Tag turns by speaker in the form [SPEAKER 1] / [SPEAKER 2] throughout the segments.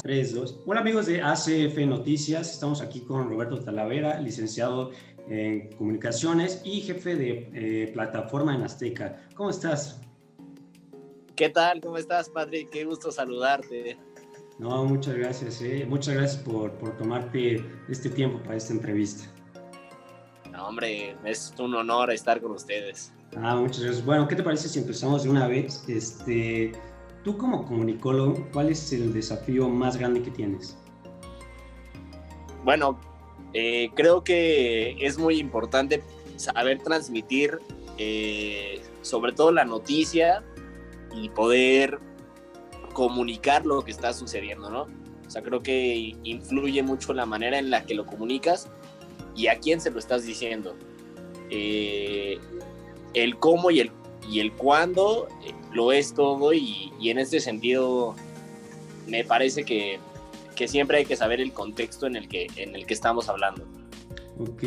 [SPEAKER 1] 3, 2. Hola amigos de ACF Noticias, estamos aquí con Roberto Talavera, licenciado en Comunicaciones y jefe de plataforma en Azteca. ¿Cómo estás?
[SPEAKER 2] ¿Qué tal? ¿Cómo estás, Patrick? Qué gusto saludarte.
[SPEAKER 1] No, muchas gracias. Muchas gracias por tomarte este tiempo para esta entrevista.
[SPEAKER 2] No, hombre, es un honor estar con ustedes.
[SPEAKER 1] Muchas gracias. Bueno, ¿qué te parece si empezamos de una vez? Tú como comunicólogo, ¿cuál es el desafío más grande que tienes?
[SPEAKER 2] Bueno, creo que es muy importante saber transmitir sobre todo la noticia y poder comunicar lo que está sucediendo, ¿no? O sea, creo que influye mucho la manera en la que lo comunicas y a quién se lo estás diciendo. El cómo y el cuándo lo es todo y en este sentido me parece que siempre hay que saber el contexto en el que estamos hablando.
[SPEAKER 1] Ok,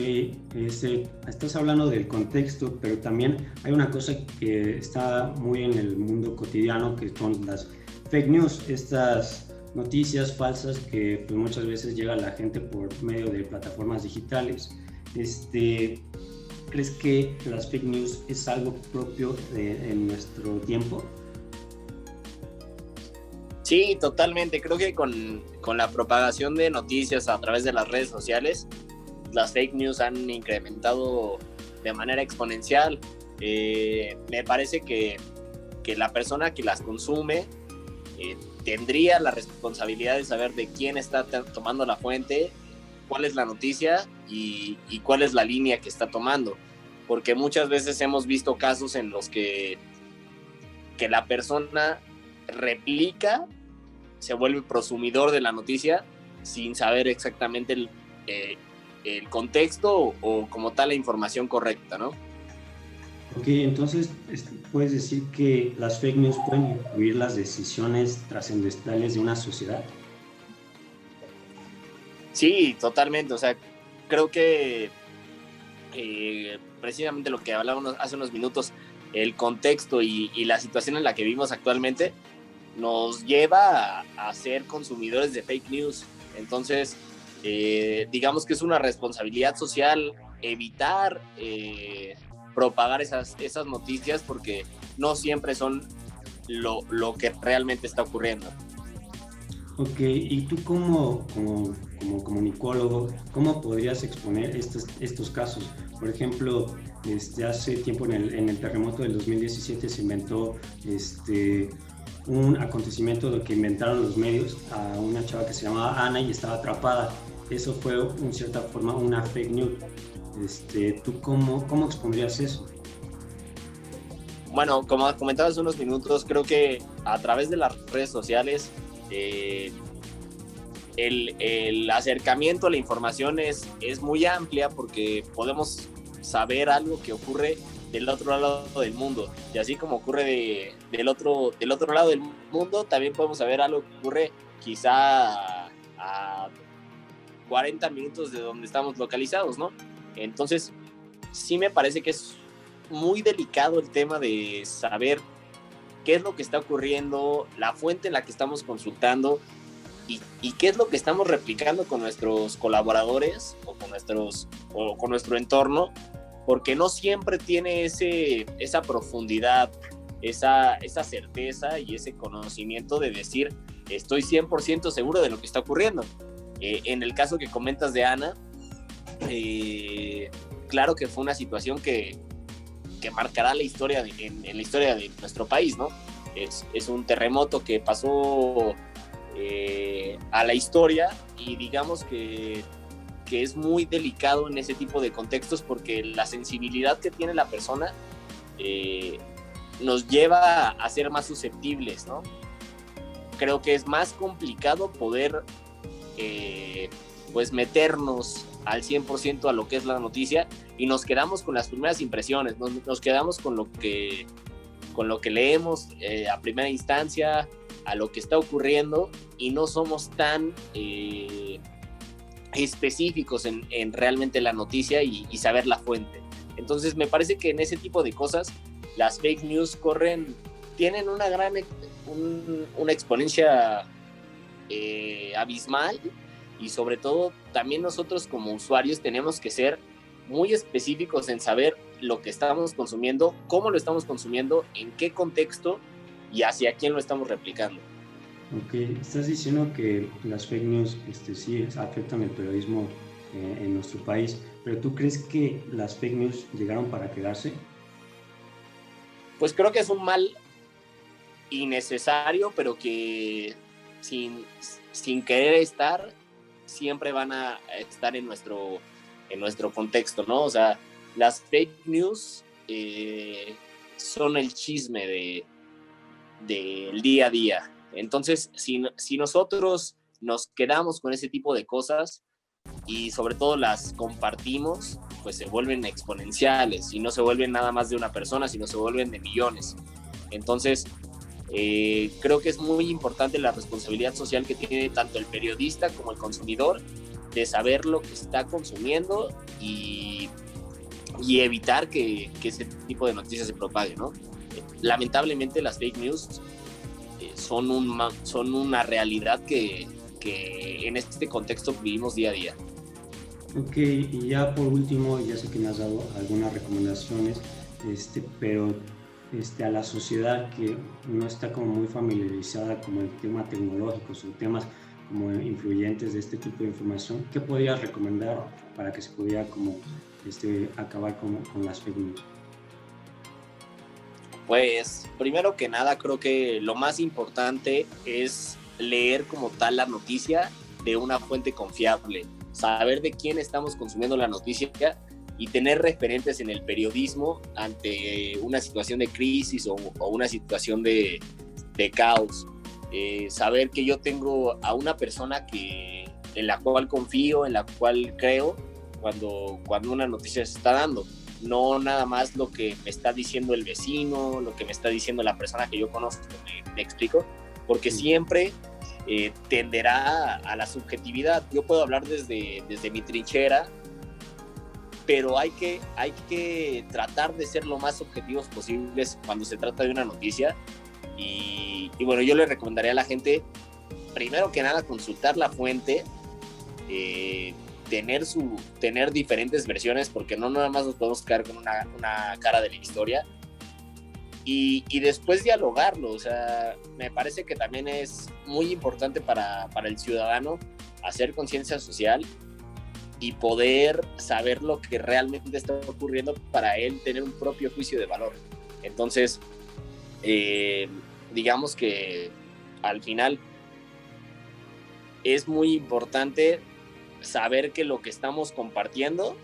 [SPEAKER 1] estás hablando del contexto, pero también hay una cosa que está muy en el mundo cotidiano, que son las fake news, estas noticias falsas que pues, muchas veces llega a la gente por medio de plataformas digitales. ¿Crees que las fake news es algo propio en nuestro tiempo?
[SPEAKER 2] Sí, totalmente. Creo que con la propagación de noticias a través de las redes sociales, las fake news han incrementado de manera exponencial. Me parece que la persona que las consume tendría la responsabilidad de saber de quién está tomando la fuente, cuál es la noticia y cuál es la línea que está tomando. Porque muchas veces hemos visto casos en los que la persona replica, se vuelve prosumidor de la noticia sin saber exactamente el contexto o como tal la información correcta, ¿no?
[SPEAKER 1] Ok, entonces puedes decir que las fake news pueden influir las decisiones trascendentales de una sociedad.
[SPEAKER 2] Sí, totalmente. O sea, creo que precisamente lo que hablábamos hace unos minutos, el contexto y la situación en la que vivimos actualmente nos lleva a ser consumidores de fake news. Entonces, digamos que es una responsabilidad social evitar propagar esas noticias porque no siempre son lo que realmente está ocurriendo.
[SPEAKER 1] Ok, y tú como comunicólogo, ¿cómo podrías exponer estos casos? Por ejemplo, hace tiempo en el terremoto del 2017 se inventó un acontecimiento de que inventaron los medios a una chava que se llamaba Ana y estaba atrapada. Eso fue, en cierta forma, una fake news. ¿Tú cómo expondrías eso?
[SPEAKER 2] Bueno, como comentabas hace unos minutos, creo que a través de las redes sociales el acercamiento a la información es muy amplia porque podemos saber algo que ocurre del otro lado del mundo. Y así como ocurre del otro lado del mundo, también podemos saber algo que ocurre quizá a 40 minutos de donde estamos localizados, ¿no? Entonces, sí me parece que es muy delicado el tema de saber qué es lo que está ocurriendo, la fuente en la que estamos consultando y qué es lo que estamos replicando con nuestros colaboradores o con nuestro entorno, porque no siempre tiene esa profundidad, esa certeza y ese conocimiento de decir estoy 100% seguro de lo que está ocurriendo. En el caso que comentas de Ana, claro que fue una situación que marcará la historia en la historia de nuestro país, ¿no? Es un terremoto que pasó a la historia y digamos que es muy delicado en ese tipo de contextos porque la sensibilidad que tiene la persona nos lleva a ser más susceptibles, ¿no? Creo que es más complicado poder pues meternos al 100% a lo que es la noticia y nos quedamos con las primeras impresiones, nos quedamos con lo que leemos a primera instancia, a lo que está ocurriendo y no somos tan específicos en realmente la noticia y saber la fuente. Entonces me parece que en ese tipo de cosas las fake news tienen una exponencia abismal, y sobre todo también nosotros como usuarios tenemos que ser muy específicos en saber lo que estamos consumiendo, cómo lo estamos consumiendo, en qué contexto y hacia quién lo estamos replicando.
[SPEAKER 1] Ok, estás diciendo que las fake news sí afectan el periodismo en nuestro país, pero ¿tú crees que las fake news llegaron para quedarse?
[SPEAKER 2] Pues creo que es un mal innecesario, pero que sin querer estar, siempre van a estar en nuestro contexto, ¿no? O sea, las fake news son el chisme del día a día. Entonces, si nosotros nos quedamos con ese tipo de cosas y sobre todo las compartimos, pues se vuelven exponenciales y no se vuelven nada más de una persona, sino se vuelven de millones. Entonces, creo que es muy importante la responsabilidad social que tiene tanto el periodista como el consumidor de saber lo que está consumiendo y evitar que ese tipo de noticias se propague, ¿no? Lamentablemente las fake news son una realidad que en este contexto vivimos día a día.
[SPEAKER 1] Ok, y ya por último, ya sé que me has dado algunas recomendaciones, pero a la sociedad que no está como muy familiarizada con el tema tecnológico, son temas como influyentes de este tipo de información, ¿qué podrías recomendar para que se pudiera como acabar con las fake news?
[SPEAKER 2] Pues primero que nada creo que lo más importante es leer como tal la noticia de una fuente confiable, saber de quién estamos consumiendo la noticia y tener referentes en el periodismo ante una situación de crisis o una situación de caos. Saber que yo tengo a una persona en la cual confío, en la cual creo cuando una noticia se está dando. No nada más lo que me está diciendo el vecino, lo que me está diciendo la persona que yo conozco, me explico, porque siempre tenderá a la subjetividad. Yo puedo hablar desde mi trinchera, pero hay que tratar de ser lo más objetivos posibles cuando se trata de una noticia. Y bueno, yo le recomendaría a la gente, primero que nada, consultar la fuente, tener diferentes versiones, porque no nada más nos podemos quedar con una cara de la historia, y después dialogarlo. O sea, me parece que también es muy importante para el ciudadano hacer conciencia social y poder saber lo que realmente está ocurriendo para él tener un propio juicio de valor. Entonces, digamos que al final es muy importante saber que lo que estamos compartiendo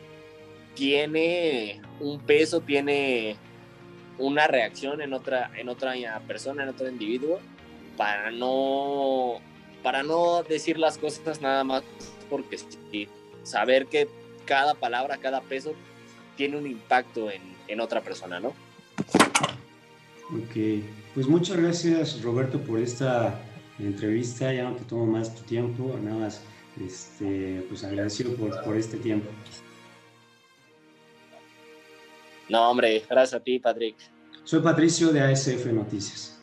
[SPEAKER 2] tiene un peso, tiene una reacción en otra persona, en otro individuo, para no decir las cosas nada más porque sí. Saber que cada palabra, cada peso tiene un impacto en otra persona, ¿no?
[SPEAKER 1] Ok, pues muchas gracias, Roberto, por esta entrevista. Ya no te tomo más tu tiempo, nada más pues agradecido por este tiempo.
[SPEAKER 2] No, hombre, gracias a ti, Patrick.
[SPEAKER 1] Soy Patricio de ASF Noticias.